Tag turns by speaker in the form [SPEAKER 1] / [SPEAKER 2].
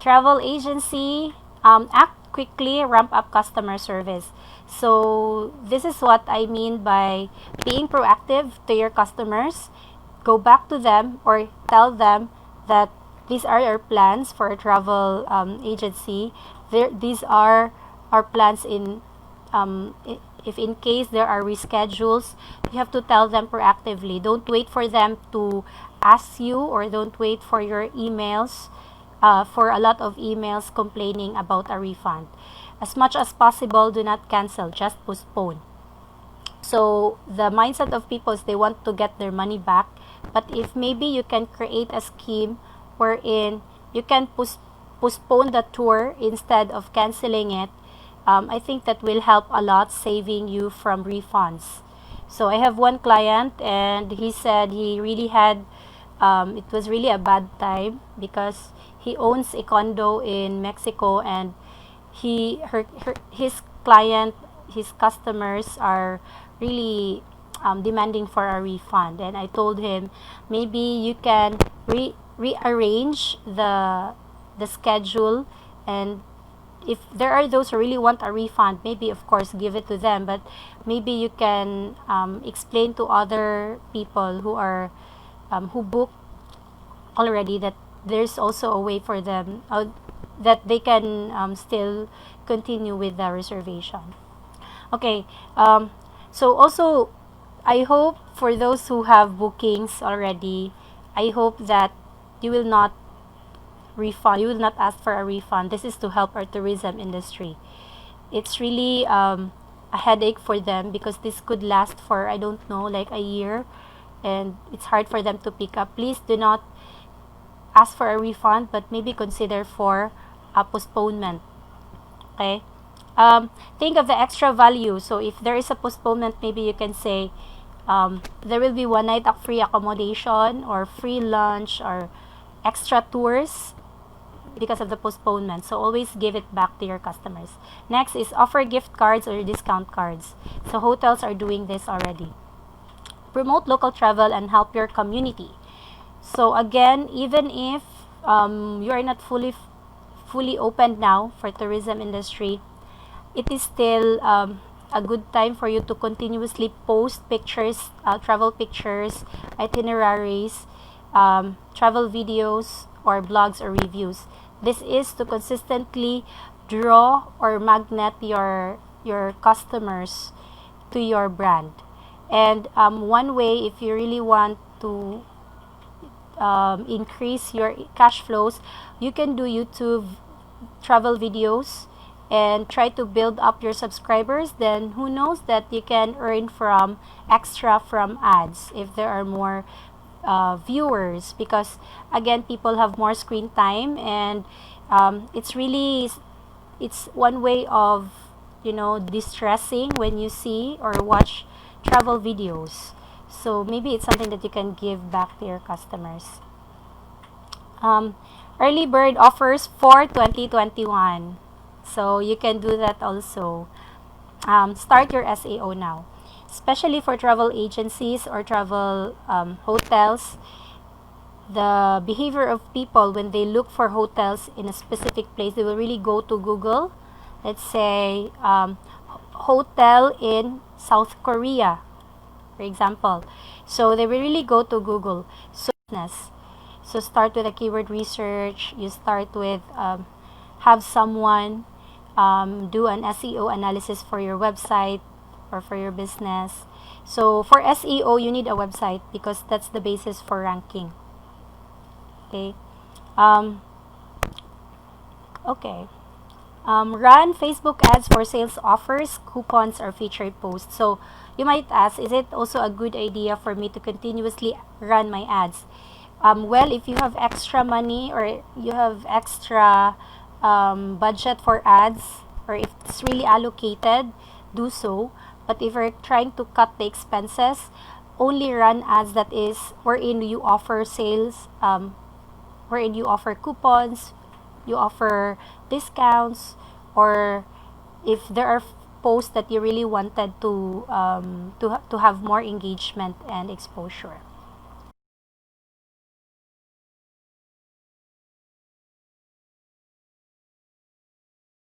[SPEAKER 1] Travel agency, act quickly, ramp up customer service. So this is what I mean by being proactive to your customers. Go back to them or tell them that these are our plans for a travel agency. These are our plans in if in case there are reschedules, you have to tell them proactively. Don't wait for them to ask you, or don't wait for your emails, for a lot of emails complaining about a refund. As much as possible, do not cancel, just postpone. So the mindset of people is they want to get their money back, but if maybe you can create a scheme wherein you can postpone the tour instead of canceling it, I think that will help a lot, saving you from refunds. So I have one client, and he said he really had it was really a bad time because he owns a condo in Mexico, and his client, his customers are really demanding for a refund. And I told him maybe you can rearrange the schedule, and if there are those who really want a refund, maybe of course give it to them, but maybe you can explain to other people who are who book already that there's also a way for them that they can still continue with the reservation. Okay, so also I hope for those who have bookings already, I hope that you will not you will not ask for a refund. This is to help our tourism industry. It's really a headache for them because this could last for, I don't know, like a year, and it's hard for them to pick up. Please do not ask for a refund, but maybe consider for a postponement. Okay, think of the extra value. So if there is a postponement, maybe you can say there will be one night of free accommodation or free lunch or extra tours because of the postponement. So always give it back to your customers. Next is offer gift cards or discount cards. So hotels are doing this already. Promote local travel and help your community. So again, even if you are not fully open now for tourism industry, it is still a good time for you to continuously post pictures, travel pictures, itineraries, travel videos, or blogs or reviews. This is to consistently draw or magnet your customers to your brand. And one way, if you really want to increase your cash flows, you can do YouTube travel videos and try to build up your subscribers. Then who knows that you can earn from extra from ads if there are more viewers, because again, people have more screen time, and it's one way of distressing when you see or watch travel videos. So maybe it's something that you can give back to your customers. Early bird offers for 2021, so you can do that also. Start your SEO now, especially for travel agencies or travel hotels. The behavior of people when they look for hotels in a specific place, they will really go to Google. Let's say hotel in South Korea, for example. So they will really go to Google. So start with a keyword research. You start with have someone do an SEO analysis for your website or for your business. So for SEO, you need a website because that's the basis for ranking. Okay. Run Facebook ads for sales offers, coupons, or featured posts. So you might ask, is it also a good idea for me to continuously run my ads? Well, if you have extra money or you have extra budget for ads, or if it's really allocated, do so. But if you're trying to cut the expenses, only run ads that is wherein you offer sales, wherein you offer coupons, you offer discounts, or if there are posts that you really wanted to have more engagement and exposure.